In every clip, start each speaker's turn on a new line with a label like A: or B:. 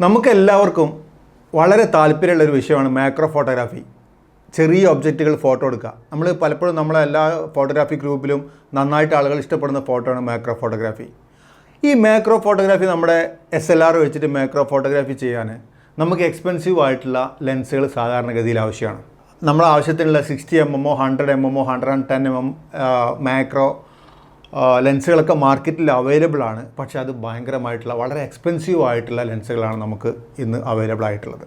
A: നമുക്കെല്ലാവർക്കും വളരെ താല്പര്യമുള്ളൊരു വിഷയമാണ് മാക്രോ ഫോട്ടോഗ്രാഫി. ചെറിയ ഒബ്ജക്റ്റുകൾ ഫോട്ടോ എടുക്കുക. നമ്മൾ പലപ്പോഴും നമ്മളെ എല്ലാ ഫോട്ടോഗ്രാഫി ഗ്രൂപ്പിലും നന്നായിട്ട് ആളുകൾ ഇഷ്ടപ്പെടുന്ന ഫോട്ടോയാണ് മാക്രോ ഫോട്ടോഗ്രാഫി. ഈ മാക്രോ ഫോട്ടോഗ്രാഫി നമ്മുടെ SLR വെച്ചിട്ട് മാക്രോ ഫോട്ടോഗ്രാഫി ചെയ്യാൻ നമുക്ക് എക്സ്പെൻസീവ് ആയിട്ടുള്ള ലെൻസുകൾ സാധാരണഗതിയിൽ ആവശ്യമാണ്. നമ്മുടെ ആവശ്യത്തിനുള്ള 60mm 100mm 110mm മാക്രോ ലെൻസുകളൊക്കെ മാർക്കറ്റിൽ അവൈലബിൾ ആണ്. പക്ഷേ അത് ഭയങ്കരമായിട്ടുള്ള വളരെ എക്സ്പെൻസീവ് ആയിട്ടുള്ള ലെൻസുകളാണ് നമുക്ക് ഇന്ന് അവൈലബിൾ ആയിട്ടുള്ളത്.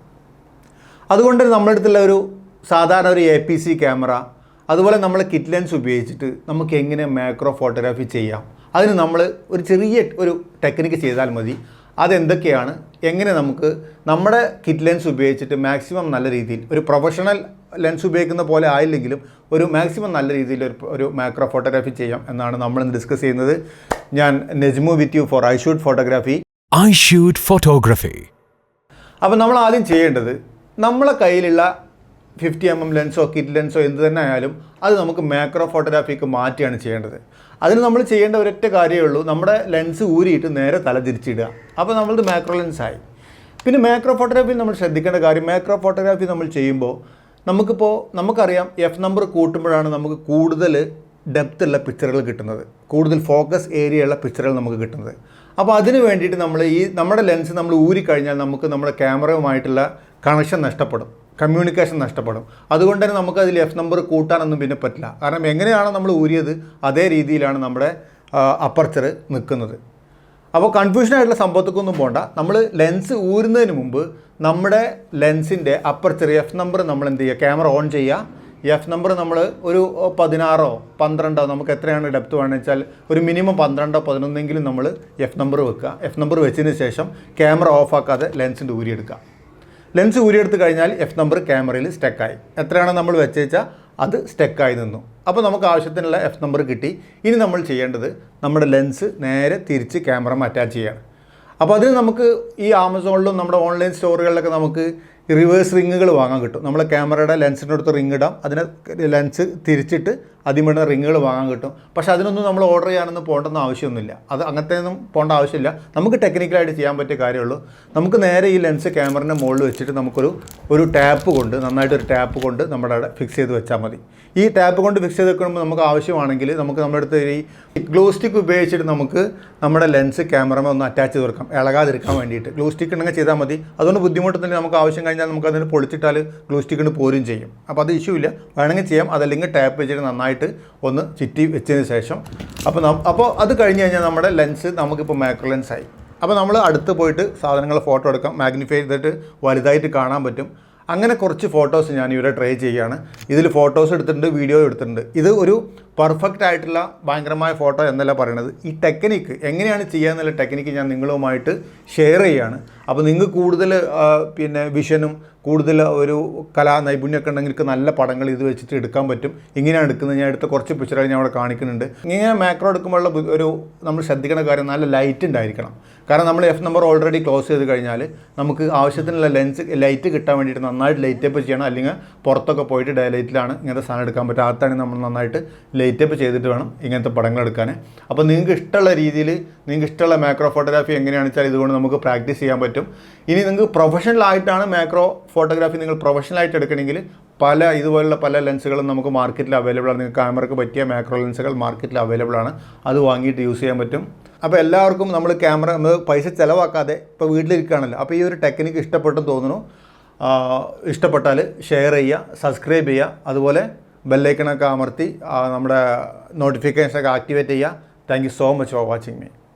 A: അതുകൊണ്ട് നമ്മുടെ അടുത്തുള്ള ഒരു സാധാരണ ഒരു APC ക്യാമറ, അതുപോലെ നമ്മൾ കിറ്റ് ലെൻസ് ഉപയോഗിച്ചിട്ട് നമുക്ക് എങ്ങനെ മാക്രോ ഫോട്ടോഗ്രാഫി ചെയ്യാം, അതിന് നമ്മൾ ഒരു ചെറിയ ഒരു ടെക്നിക്ക് ചെയ്താൽ മതി. അതെന്തൊക്കെയാണ്, എങ്ങനെ നമുക്ക് നമ്മുടെ കിറ്റ് ലെൻസ് ഉപയോഗിച്ചിട്ട് മാക്സിമം നല്ല രീതിയിൽ ഒരു പ്രൊഫഷണൽ ലെൻസ് ഉപയോഗിക്കുന്ന പോലെ ആയില്ലെങ്കിലും ഒരു മാക്സിമം നല്ല രീതിയിൽ ഒരു മാക്രോ ഫോട്ടോഗ്രാഫി ചെയ്യാം എന്നാണ് നമ്മൾ ഇന്ന് ഡിസ്കസ് ചെയ്യുന്നത്. ഞാൻ Nejmu with you for I shoot photography. അപ്പോൾ നമ്മൾ ആദ്യം ചെയ്യേണ്ടത്, നമ്മളെ കയ്യിലുള്ള 50mm ലെൻസോ കിറ്റ് ലെൻസോ എന്ത് തന്നെ ആയാലും അത് നമുക്ക് മാക്രോ ഫോട്ടോഗ്രാഫിക്ക് മാറ്റിയാണ് ചെയ്യേണ്ടത്. അതിന് നമ്മൾ ചെയ്യേണ്ട ഒരൊറ്റ കാര്യമേ ഉള്ളൂ, നമ്മുടെ ലെൻസ് ഊരിയിട്ട് നേരെ തല തിരിച്ചിടുക. അപ്പോൾ നമ്മളത് മാക്രോ ലെൻസായി. പിന്നെ മാക്രോ ഫോട്ടോഗ്രാഫിയിൽ നമ്മൾ ശ്രദ്ധിക്കേണ്ട കാര്യം, മാക്രോ ഫോട്ടോഗ്രാഫി നമ്മൾ ചെയ്യുമ്പോൾ നമുക്കറിയാം F നമ്പർ കൂട്ടുമ്പോഴാണ് നമുക്ക് കൂടുതൽ ഡെപ്ത് ഉള്ള പിക്ചറുകൾ കിട്ടുന്നത്, കൂടുതൽ ഫോക്കസ് ഏരിയ ഉള്ള പിക്ചറുകൾ നമുക്ക് കിട്ടുന്നത്. അപ്പോൾ അതിന് വേണ്ടിയിട്ട് നമ്മുടെ ലെൻസ് നമ്മൾ ഊരിക്കഴിഞ്ഞാൽ നമുക്ക് നമ്മുടെ ക്യാമറയുമായിട്ടുള്ള കണക്ഷൻ നഷ്ടപ്പെടും, കമ്മ്യൂണിക്കേഷൻ നഷ്ടപ്പെടും. അതുകൊണ്ട് തന്നെ നമുക്കതിൽ F നമ്പർ കൂട്ടാനൊന്നും പിന്നെ പറ്റില്ല. കാരണം എങ്ങനെയാണോ നമ്മൾ ഊരിയത് അതേ രീതിയിലാണ് നമ്മുടെ അപ്പർച്ചർ നിൽക്കുന്നത്. അപ്പോൾ കൺഫ്യൂഷനായിട്ടുള്ള സംഭവത്തേക്കൊന്നും പോകണ്ട. നമ്മൾ ലെൻസ് ഊരുന്നതിന് മുമ്പ് നമ്മുടെ ലെൻസിൻ്റെ അപ്പർച്ചർ F നമ്പർ നമ്മൾ എന്ത് ചെയ്യുക, ക്യാമറ ഓൺ ചെയ്യുക. F നമ്പർ നമ്മൾ ഒരു 16 12 നമുക്ക് എത്രയാണ് ഡെപ്ത് വേണമെന്ന് വെച്ചാൽ ഒരു മിനിമം 12 11 നമ്മൾ F നമ്പർ വെക്കുക. F നമ്പർ വെച്ചതിന് ശേഷം ക്യാമറ ഓഫാക്കാതെ ലെൻസിൻ്റെ ഊരിയെടുക്കുക. ലെൻസ് ഊരിയെടുത്ത് കഴിഞ്ഞാൽ F നമ്പർ ക്യാമറയിൽ സ്റ്റക്കായി. എത്രയാണ് നമ്മൾ വെച്ചാൽ അത് സ്റ്റക്കായി നിന്നു. അപ്പോൾ നമുക്ക് ആവശ്യത്തിനുള്ള F നമ്പർ കിട്ടി. ഇനി നമ്മൾ ചെയ്യേണ്ടത് നമ്മുടെ ലെൻസ് നേരെ തിരിച്ച് ക്യാമറ അറ്റാച്ച് ചെയ്യാണ്. അപ്പോൾ അതിന് നമുക്ക് ഈ ആമസോണിലും നമ്മുടെ ഓൺലൈൻ സ്റ്റോറുകളിലൊക്കെ നമുക്ക് റിവേഴ്സ് റിങ്ങുകൾ വാങ്ങാൻ കിട്ടും. നമ്മൾ ക്യാമറയുടെ ലെൻസിൻ്റെ അടുത്ത് റിങ് ഇടാം, അതിനെ ലെൻസ് തിരിച്ചിട്ട് അതിമിടുന്ന റിങ്ങുകൾ വാങ്ങാൻ കിട്ടും. പക്ഷേ അതിനൊന്നും നമ്മൾ ഓർഡർ ചെയ്യാനൊന്നും പോകേണ്ടെന്ന് ആവശ്യമൊന്നുമില്ല. അങ്ങനത്തെ ഒന്നും പോകേണ്ട ആവശ്യമില്ല. നമുക്ക് ടെക്നിക്കലായിട്ട് ചെയ്യാൻ പറ്റിയ കാര്യമുള്ളൂ. നമുക്ക് നേരെ ഈ ലെൻസ് ക്യാമറയുടെ മുകളിൽ വെച്ചിട്ട് നമുക്കൊരു ടാപ്പ് കൊണ്ട്, നന്നായിട്ടൊരു ടാപ്പ് കൊണ്ട് നമ്മുടെ അവിടെ ഫിക്സ് ചെയ്ത് വെച്ചാൽ മതി. ഈ ടാപ്പ് കൊണ്ട് ഫിക്സ് ചെയ്ത് വെക്കുമ്പോൾ നമുക്ക് ആവശ്യമാണെങ്കിൽ നമുക്ക് നമ്മുടെ അടുത്ത് ഈ ഗ്ലൂ സ്റ്റിക്ക് ഉപയോഗിച്ചിട്ട് നമുക്ക് നമ്മുടെ ലെൻസ് ക്യാമറമേ ഒന്ന് അറ്റാച്ച് ചെയ്ത് വെക്കാം, ഇളകാതിരിക്കാൻ വേണ്ടിയിട്ട്. ഗ്ലൂ സ്റ്റിക്ക് ഉണ്ടെങ്കിൽ ചെയ്താൽ മതി. അതുകൊണ്ട് ബുദ്ധിമുട്ടൊന്നും നമുക്ക് ആവശ്യം കഴിഞ്ഞാൽ നമുക്ക് അതിന് പൊളിച്ചിട്ടാൽ ഗ്ലൂ സ്റ്റിക്കിന് പോരും ചെയ്യും. അപ്പോൾ അത് ഇഷ്യൂ ഇല്ല, വേണമെങ്കിൽ ചെയ്യാം. അതല്ലെങ്കിൽ ടാപ്പ് വെച്ചിട്ട് നന്നായിട്ട് ഒന്ന് ചുറ്റി വെച്ചതിന് ശേഷം അപ്പോൾ അത് കഴിഞ്ഞ് കഴിഞ്ഞാൽ നമ്മുടെ ലെൻസ് നമുക്കിപ്പോൾ മാക്രോ ലെൻസായി. അപ്പോൾ നമ്മൾ അടുത്ത് പോയിട്ട് സാധനങ്ങൾ ഫോട്ടോ എടുക്കാം, മാഗ്നിഫൈ ചെയ്തിട്ട് വലുതായിട്ട് കാണാൻ പറ്റും. അങ്ങനെ കുറച്ച് ഫോട്ടോസ് ഞാൻ ഇവിടെ ട്രൈ ചെയ്യുകയാണ്. ഇതിൽ ഫോട്ടോസ് എടുത്തിട്ടുണ്ട്, വീഡിയോ എടുത്തിട്ടുണ്ട്. ഇത് ഒരു പെർഫെക്റ്റ് ആയിട്ടുള്ള ഭയങ്കരമായ ഫോട്ടോ എന്നല്ല പറയുന്നത്. ഈ ടെക്നിക്ക് എങ്ങനെയാണ് ചെയ്യുക എന്നുള്ള ടെക്നിക്ക് ഞാൻ നിങ്ങളുമായിട്ട് ഷെയർ ചെയ്യുകയാണ്. അപ്പോൾ നിങ്ങൾക്ക് കൂടുതൽ വിഷനും കൂടുതൽ ഒരു കലാ നൈപുണ്യമൊക്കെ ഉണ്ടെങ്കിൽ നല്ല പടങ്ങൾ ഇത് വെച്ചിട്ട് എടുക്കാൻ പറ്റും. ഇങ്ങനെയാണ് എടുക്കുന്നത്. ഞാൻ എടുത്ത കുറച്ച് പിക്ചറുകൾ ഞാൻ അവിടെ കാണിക്കുന്നുണ്ട്. ഇങ്ങനെ മാക്രോ എടുക്കുമ്പോഴുള്ള നമ്മൾ ശ്രദ്ധിക്കേണ്ട കാര്യം, നല്ല ലൈറ്റ് ഉണ്ടായിരിക്കണം. കാരണം നമ്മൾ F നമ്പർ ഓൾറെഡി ക്ലോസ് ചെയ്ത് കഴിഞ്ഞാൽ നമുക്ക് ആവശ്യത്തിനുള്ള ലൈറ്റ് കിട്ടാൻ വേണ്ടിയിട്ട് നന്നായിട്ട് ലൈറ്റപ്പ് ചെയ്യണം. അല്ലെങ്കിൽ പുറത്തൊക്കെ പോയിട്ട് ഡേ ലൈറ്റിലാണ് ഇങ്ങനത്തെ സാധനം എടുക്കാൻ പറ്റുക. അകത്താണ് നമ്മൾ നന്നായിട്ട് ലൈറ്റപ്പ് ചെയ്തിട്ട് വേണം ഇങ്ങനത്തെ പടങ്ങൾ എടുക്കാൻ. അപ്പോൾ നിങ്ങൾക്ക് ഇഷ്ടമുള്ള രീതിയിൽ നിങ്ങൾക്ക് ഇഷ്ടമുള്ള മാക്രോ ഫോട്ടോഗ്രാഫി എങ്ങനെയാണെന്ന് വെച്ചാൽ ഇതുകൊണ്ട് നമുക്ക് പ്രാക്ടീസ് ചെയ്യാൻ പറ്റും. ഇനി നിങ്ങൾക്ക് പ്രൊഫഷണലായിട്ടാണ് മാക്രോ ഫോട്ടോഗ്രാഫി നിങ്ങൾ പ്രൊഫഷണലായിട്ട് എടുക്കണമെങ്കിൽ ഇതുപോലുള്ള പല ലെൻസുകളും നമുക്ക് മാർക്കറ്റിൽ അവൈലബിൾ ആണ്. നിങ്ങൾക്ക് ക്യാമറയ്ക്ക് പറ്റിയ മാക്രോ ലെൻസുകൾ മാർക്കറ്റിൽ അവൈലബിൾ ആണ്. അത് വാങ്ങിയിട്ട് യൂസ് ചെയ്യാൻ പറ്റും. അപ്പോൾ എല്ലാവർക്കും നമ്മൾ പൈസ ചിലവാക്കാതെ ഇപ്പോൾ വീട്ടിലിരിക്കുകയാണല്ലോ. അപ്പോൾ ഈ ഒരു ടെക്നിക്ക് ഇഷ്ടപ്പെട്ടെന്ന് തോന്നുന്നു. ഇഷ്ടപ്പെട്ടാൽ ഷെയർ ചെയ്യുക, സബ്സ്ക്രൈബ് ചെയ്യുക, അതുപോലെ ബെല്ലൈക്കണൊക്കെ അമർത്തി നമ്മുടെ നോട്ടിഫിക്കേഷനൊക്കെ ആക്ടിവേറ്റ് ചെയ്യുക. Thank you so much for watching me.